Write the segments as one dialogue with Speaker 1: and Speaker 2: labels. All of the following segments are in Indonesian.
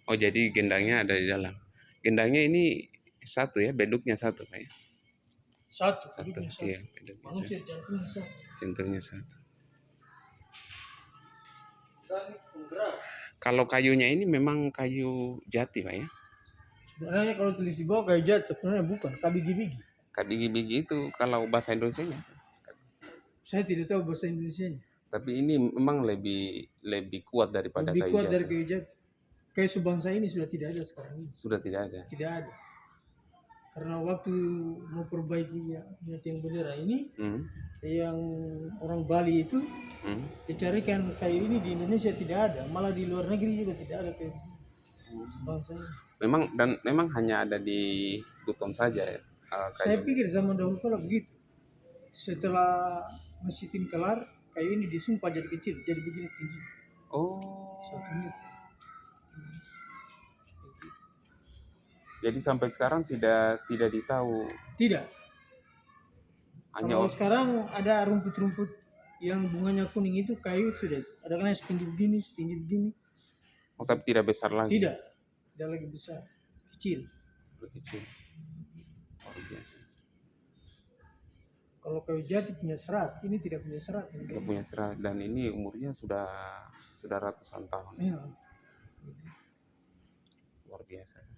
Speaker 1: Oh, jadi gendangnya ada di dalam. Gendangnya ini satu ya, beduknya satu Pak ya?
Speaker 2: Satu,
Speaker 1: Satu,
Speaker 2: hidupnya satu.
Speaker 1: iya, beduknya satu.
Speaker 2: Manusia jantungnya satu.
Speaker 1: Jantungnya satu.
Speaker 2: Langit penggerak.
Speaker 1: Kalau kayunya ini memang kayu jati Pak ya?
Speaker 2: Sebenarnya kalau tulis di bawah kayu jati, sebenarnya bukan, kabigi-bigi.
Speaker 1: Kabigi-bigi itu kalau bahasa Indonesianya.
Speaker 2: Saya tidak tahu bahasa Indonesianya.
Speaker 1: Tapi ini memang lebih kuat daripada
Speaker 2: Lebih
Speaker 1: kayu
Speaker 2: kuat
Speaker 1: jati.
Speaker 2: dari kayu jati. Kayu subangsa ini sudah tidak ada sekarang ini.
Speaker 1: Sudah tidak ada.
Speaker 2: Tidak ada. Karena waktu mau perbaiki ya, yang bendera ini, yang orang Bali itu, dicarikan kayu ini di Indonesia tidak ada, malah di luar negeri juga tidak ada kayu subangsa ini.
Speaker 1: Memang hanya ada di Buton saja ya.
Speaker 2: Saya pikir zaman dahulu kalau begitu. Setelah masjid ini kelar, kayu ini disumpah jadi kecil, jadi begini tinggi.
Speaker 1: Oh.
Speaker 2: 1 meter.
Speaker 1: Jadi sampai sekarang tidak ditahu.
Speaker 2: Tidak.
Speaker 1: Hanya
Speaker 2: Kalau sekarang ada rumput-rumput yang bunganya kuning itu kayu sudah. Ada kan yang setinggi begini.
Speaker 1: Oh, tapi tidak besar lagi.
Speaker 2: Tidak. Tidak lagi besar, kecil.
Speaker 1: Kecil. Luar biasa.
Speaker 2: Kalau kayu jati punya serat, ini tidak punya serat.
Speaker 1: Tidak punya serat dan ini umurnya sudah ratusan tahun.
Speaker 2: Iya.
Speaker 1: Luar biasa.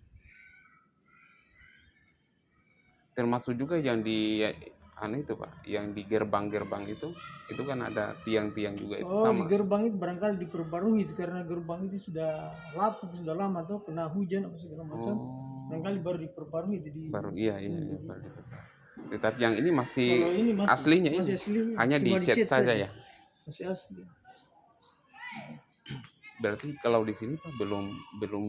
Speaker 1: Termasuk juga yang di itu Pak, yang di gerbang-gerbang itu kan ada tiang-tiang juga itu sama.
Speaker 2: Di gerbang itu barangkali diperbarui itu karena gerbang itu sudah lapuk, sudah lama tuh kena hujan apa segala macam. Barangkali baru diperbarui jadi.
Speaker 1: Baru iya baru diperbarui. Tetapi yang ini masih,
Speaker 2: ini
Speaker 1: aslinya
Speaker 2: masih
Speaker 1: ini
Speaker 2: asli,
Speaker 1: hanya dicat saja ya.
Speaker 2: Masih asli.
Speaker 1: Berarti kalau di sini Pak belum belum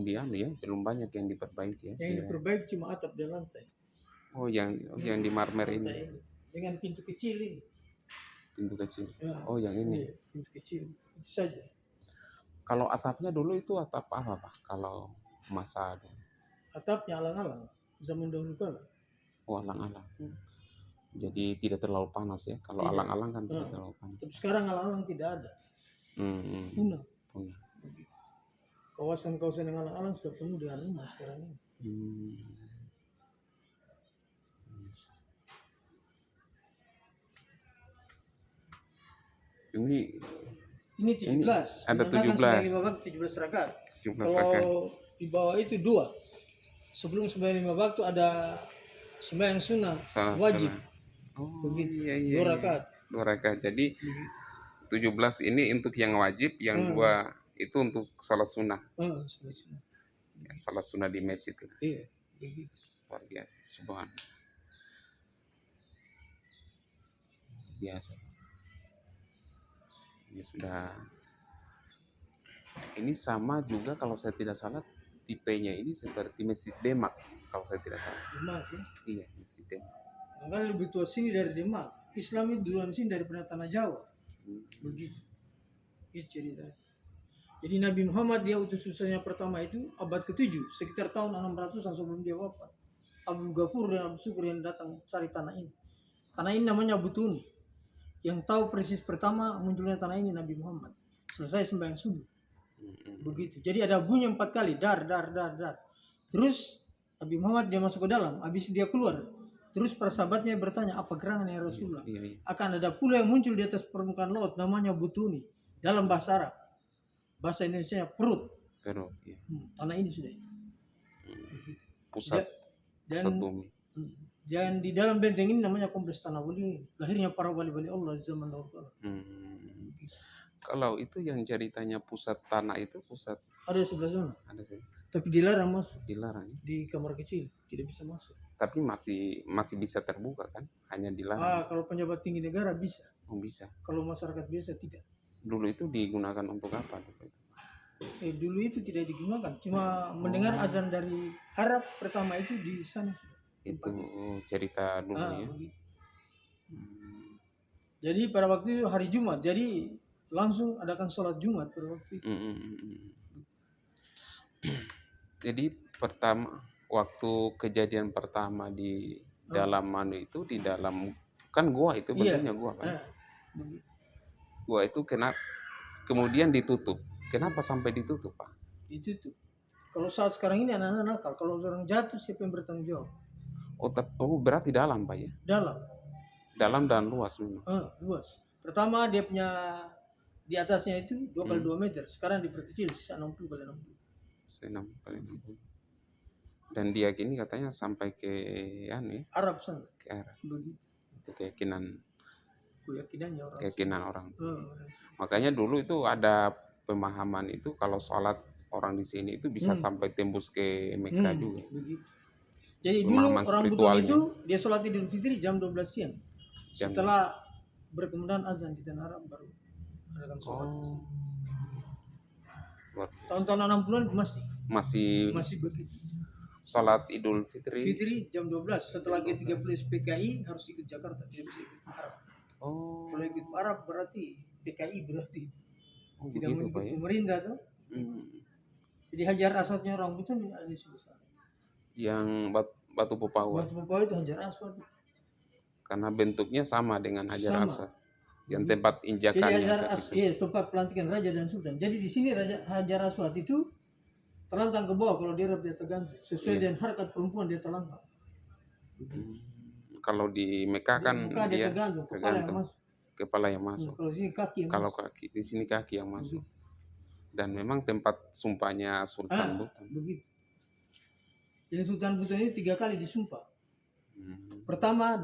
Speaker 1: banyak yang diperbaiki ya.
Speaker 2: Yang diperbaiki cuma atap dan lantai.
Speaker 1: Oh, yang di marmer ini.
Speaker 2: Dengan pintu kecil ini.
Speaker 1: Pintu kecil.
Speaker 2: Ya,
Speaker 1: oh, yang ini.
Speaker 2: Iya, pintu kecil. Itu saja.
Speaker 1: Kalau atapnya dulu itu atap apa Pak? Kalau masa dulu.
Speaker 2: Atapnya alang-alang zaman dahulu kala.
Speaker 1: Oh, alang-alang. Jadi tidak terlalu panas ya. Kalau alang-alang kan tidak terlalu panas.
Speaker 2: Tapi sekarang alang-alang tidak ada. Punah. Kawasan-kawasan yang alang-alang sudah penuh dengan rumah sekarang ini. Ini 17.
Speaker 1: Ada 17.
Speaker 2: 5 waktu 17 rakaat.
Speaker 1: 17 rakaat.
Speaker 2: Kalau di bawah itu 2. Sebelum sembahyang 5 waktu ada sembahyang sunnah wajib.
Speaker 1: Begitu.
Speaker 2: 2 rakaat.
Speaker 1: 2 rakaat. Jadi 17 ini untuk yang wajib, yang 2 itu untuk salat sunnah.
Speaker 2: Salat sunnah.
Speaker 1: Ya, salat sunnah di masjid lah.
Speaker 2: Iya, begitu.
Speaker 1: Luar biasa, subhanallah. Biasa. Ini sama juga kalau saya tidak salah tipenya ini seperti Masjid Demak kalau saya tidak salah.
Speaker 2: Demak ya?
Speaker 1: Iya, Masjid Demak.
Speaker 2: Kan lebih tua sini dari Demak. Islam itu duluan sini daripada tanah Jawa. Begitu. Itu cerita. Jadi Nabi Muhammad dia utus utusnya pertama itu abad ke-7, sekitar tahun 600-an sebelum dia wafat. Abu Ghafur dan Abu Syukur yang datang cari tanah ini. Tanah ini namanya Butuni. Yang tahu persis pertama munculnya tanah ini Nabi Muhammad. Selesai sembahyang subuh. Begitu. Jadi ada bunyi 4 kali, dar. Terus Nabi Muhammad dia masuk ke dalam, habis dia keluar. Terus para sahabatnya bertanya, apa gerangan ya Rasulullah? Akan ada pula yang muncul di atas permukaan laut namanya Butuni. Dalam bahasa Arab. Bahasa Indonesia perut.
Speaker 1: Iya.
Speaker 2: Tanah ini sudah.
Speaker 1: Pusat bumi.
Speaker 2: Dan di dalam benteng ini namanya kompleks Tanah Wali. Lahirnya para wali-wali Allah zaman dahulu.
Speaker 1: Kalau itu yang ceritanya pusat tanah itu pusat
Speaker 2: ada sebelah sana.
Speaker 1: Ada sih.
Speaker 2: Tapi dilarang masuk.
Speaker 1: Dilarang.
Speaker 2: Di kamar kecil tidak bisa masuk.
Speaker 1: Tapi masih bisa terbuka kan? Hanya dilarang.
Speaker 2: Kalau pejabat tinggi negara bisa.
Speaker 1: Oh, bisa.
Speaker 2: Kalau masyarakat biasa tidak.
Speaker 1: Dulu itu digunakan untuk apa itu?
Speaker 2: Dulu itu tidak digunakan. Cuma mendengar azan dari Arab pertama itu di sana.
Speaker 1: Itu cerita dulu ya.
Speaker 2: Jadi pada waktu itu hari Jumat. Jadi langsung adakan sholat Jumat pada waktu itu.
Speaker 1: Jadi waktu kejadian pertama di dalam manu itu di dalam kan gua itu bentuknya gua kan. Gua itu kemudian ditutup. Kenapa sampai ditutup Pak?
Speaker 2: Ditutup. Kalau saat sekarang ini anak-anak nakal, kalau orang jatuh siapa yang bertanggung jawab?
Speaker 1: Oh, berarti dalam Pak ya?
Speaker 2: Dalam,
Speaker 1: Dalam dan luas memang.
Speaker 2: luas. Pertama dia punya di atasnya itu 2 kali 2 meter, sekarang diperkecil sisa 60 kali 60.
Speaker 1: 60. Dan dia gini katanya sampai ke
Speaker 2: Arab sana,
Speaker 1: ke arah
Speaker 2: begitu.
Speaker 1: itu keyakinan
Speaker 2: Keyakinannya orang.
Speaker 1: orang.
Speaker 2: Orang.
Speaker 1: Makanya dulu itu ada pemahaman itu kalau sholat orang di sini itu bisa sampai tembus ke Mekah juga.
Speaker 2: Begitu. Jadi dulu
Speaker 1: Pemahaman
Speaker 2: orang Buton
Speaker 1: spiritualnya.
Speaker 2: itu dia sholat Idul Fitri jam 12 siang. Setelah berkemudian azan di Tanah Arab baru adakan sholat. Tahun-tahun 60-an masih begitu.
Speaker 1: Sholat Idul Fitri.
Speaker 2: Jam 12 setelah G30 PKI harus ikut Jakarta, tidak bisa ikut Arab. Kalau ikut Arab berarti PKI berarti. Tidak
Speaker 1: Begitu
Speaker 2: mengikut
Speaker 1: Pak ya.
Speaker 2: pemerintah tuh. Jadi Hajar Aswadnya orang Buton ada di sebelah.
Speaker 1: Yang batu pepawa.
Speaker 2: Batu pepawa itu Hajar Aswad.
Speaker 1: Karena bentuknya sama dengan Hajar Aswad. Yang tempat injakannya.
Speaker 2: Jadi tempat pelantikan raja dan sultan. Jadi di sini Hajar Aswad itu terlantang ke bawah, kalau dia tergantung sesuai dengan harkat perempuan dia terlantang.
Speaker 1: Kalau di Mekah kan
Speaker 2: dia tergantung
Speaker 1: kepala yang masuk.
Speaker 2: Kalau sini kaki.
Speaker 1: Kaki di sini kaki yang masuk. Dan memang tempat sumpahnya Sultan Buton.
Speaker 2: Begitu. Jadi Sultan Buton ini 3 kali disumpah. Pertama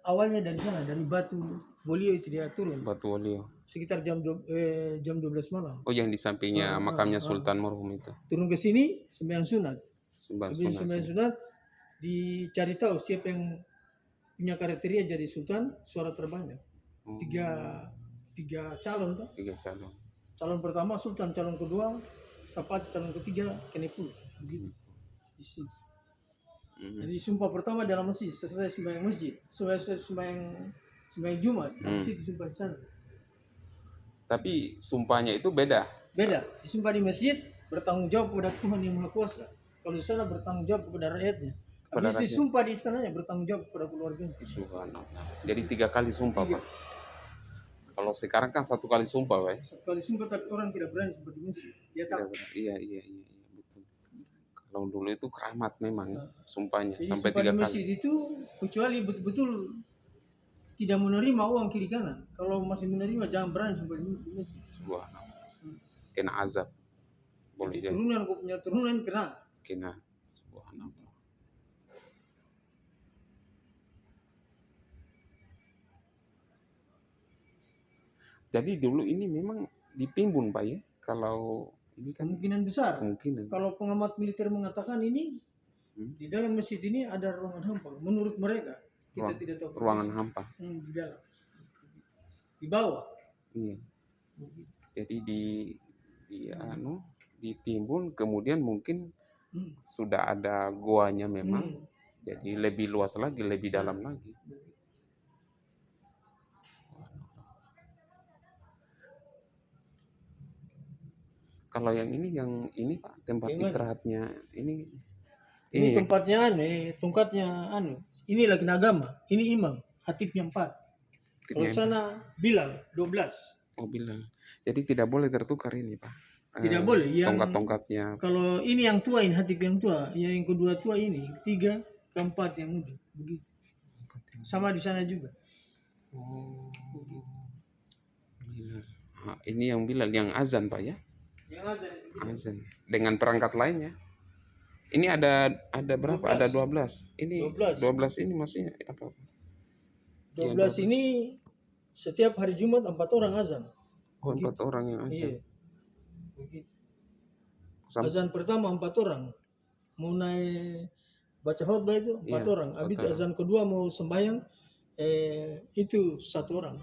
Speaker 2: awalnya dari sana, dari Batu Bolio itu dia turun.
Speaker 1: Batu Bolio.
Speaker 2: Sekitar jam 12 malam.
Speaker 1: Oh, yang di sampingnya makamnya Sultan Marhum itu.
Speaker 2: Turun ke sini sembahyang sunat.
Speaker 1: Sembahyang
Speaker 2: sunat dicari tahu siapa yang punya kriteria jadi sultan suara terbanyak. Tiga calon tuh.
Speaker 1: 3 calon.
Speaker 2: Calon pertama sultan, calon kedua Sapati, calon ketiga Kenepul. Begitu. Di sini. Jadi sumpah pertama dalam masjid, selesai sembahyang masjid, selesai sembahyang Jumat, masjid disumpah di sana.
Speaker 1: Tapi sumpahnya itu beda.
Speaker 2: Disumpah di masjid bertanggung jawab kepada Tuhan yang Maha Kuasa. Kalau di sana bertanggung jawab kepada rakyatnya. Habis disumpah di istananya bertanggung jawab kepada keluarganya.
Speaker 1: Subhanallah. Jadi 3 kali sumpah Pak. Kalau sekarang kan 1 kali sumpah Pak.
Speaker 2: 1 kali sumpah tapi orang tidak berani seperti masjid. Dia takut.
Speaker 1: Iya betul. Kalau dulu itu keramat memang sumpahnya.
Speaker 2: Jadi
Speaker 1: sampai 3
Speaker 2: kali.
Speaker 1: Di
Speaker 2: masjid itu kecuali betul-betul tidak menerima uang kiri kanan. Kalau masih menerima jangan berani sumpah di masjid.
Speaker 1: Subhanallah. Kena azab. Boleh jadi.
Speaker 2: Kau punya turunan kena.
Speaker 1: Subhanallah. Jadi dulu ini memang ditimbun Pak ya. Kalau ini kan
Speaker 2: kemungkinan besar.
Speaker 1: Kemungkinan.
Speaker 2: Kalau pengamat militer mengatakan ini di dalam masjid ini ada ruangan hampa. Menurut mereka kita tidak tahu.
Speaker 1: Ruangan hampa.
Speaker 2: Di dalam. Di bawah.
Speaker 1: Iya. Jadi ditimbun kemudian mungkin sudah ada goanya memang. Jadi lebih luas lagi, lebih dalam lagi. Kalau yang ini Pak, tempat istirahatnya ini
Speaker 2: tempatnya tongkatnya ini lagi agama, ini imam, hatibnya 4. Kalau sana Bilal 12.
Speaker 1: Oh Bilal. Jadi tidak boleh tertukar ini Pak.
Speaker 2: Tidak boleh.
Speaker 1: Tongkat-tongkatnya.
Speaker 2: Kalau ini yang tua, ini hatib yang tua, yang kedua tua ini, ketiga, keempat yang muda, begitu. Sama di sana juga.
Speaker 1: Oh. Bilal. Nah, ini yang Bilal, yang azan Pak ya?
Speaker 2: Yang
Speaker 1: azan. Dengan perangkat lainnya. Ini ada berapa? 12. Ada 12. Ini 12 ini maksudnya apa?
Speaker 2: 12 ini setiap hari Jumat 4 orang azan.
Speaker 1: Oh, 4 orang yang azan.
Speaker 2: Iya. Begitu. Azan pertama 4 orang. Mau naik baca khutbah itu 4 orang. Habis azan kedua mau sembahyang itu 1 orang.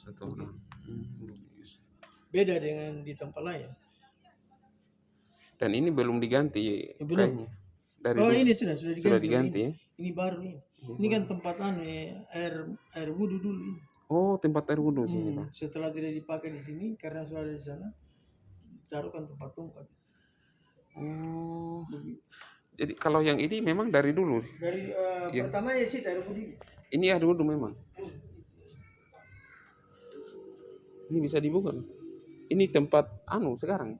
Speaker 1: 1 orang.
Speaker 2: Beda dengan di tempat lain.
Speaker 1: Dan ini belum diganti
Speaker 2: belum. Ini sudah diganti. Ya? Ini baru ini. Ini kan tempat air wudhu dulu.
Speaker 1: Oh, tempat air wudhu sini Pak.
Speaker 2: Setelah tidak dipakai di sini karena sudah di sana, taruhkan tempat tongkat.
Speaker 1: Oh. Jadi kalau yang ini memang dari dulu.
Speaker 2: Dari pertama ya sih air wudhu.
Speaker 1: Ini air wudhu memang. Ini bisa dibuka. Ini tempat sekarang.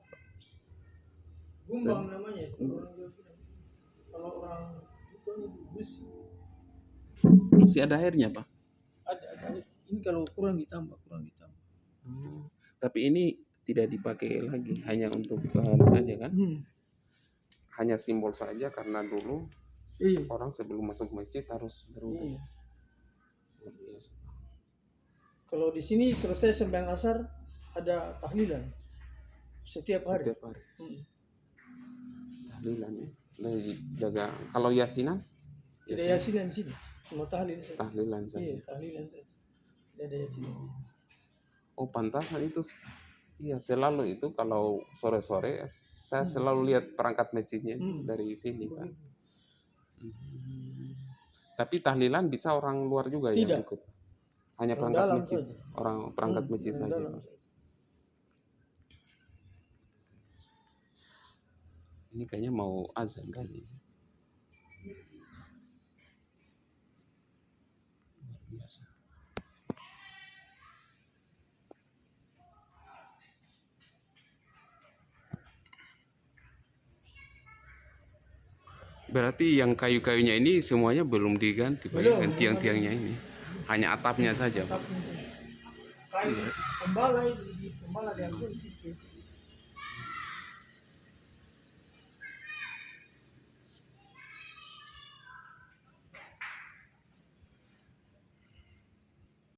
Speaker 2: Gumbang namanya itu orang Jawa bilang. Kalau orang itu bus
Speaker 1: Masih ada airnya, Pak?
Speaker 2: ada. Ini kalau kurang ditambah.
Speaker 1: Tapi ini tidak dipakai lagi, hanya untuk saja kan? Hanya simbol saja karena dulu
Speaker 2: Iya.
Speaker 1: orang sebelum masuk masjid harus berwudu.
Speaker 2: Iya. Kalau di sini selesai sembahyang asar ada tahlilan setiap hari.
Speaker 1: Setiap hari. Tahlilan ya. Jaga. Kalau yasinan?
Speaker 2: Tidak yasinan di sini, cuma tahlil saja.
Speaker 1: Tahlilan saja.
Speaker 2: Iya, tahlilan saja. Tidak ada yasinan.
Speaker 1: Oh, pantasan itu. Iya, selalu itu kalau sore-sore saya selalu lihat perangkat masjidnya dari sini, Pak. Tapi tahlilan bisa orang luar juga
Speaker 2: Tidak.
Speaker 1: yang ikut. Hanya
Speaker 2: Orang
Speaker 1: perangkat
Speaker 2: dalam
Speaker 1: masjid.
Speaker 2: saja.
Speaker 1: Orang perangkat masjid
Speaker 2: Orang
Speaker 1: saja.
Speaker 2: dalam
Speaker 1: Pak.
Speaker 2: saja.
Speaker 1: Ini kayaknya mau azan kali. Luar biasa. Berarti yang kayu-kayunya ini semuanya belum diganti, Pak,
Speaker 2: Belum,
Speaker 1: ya? Tiang-tiangnya ini. Hanya atapnya saja, Pak.
Speaker 2: Kayu pembala itu, pembala diambil.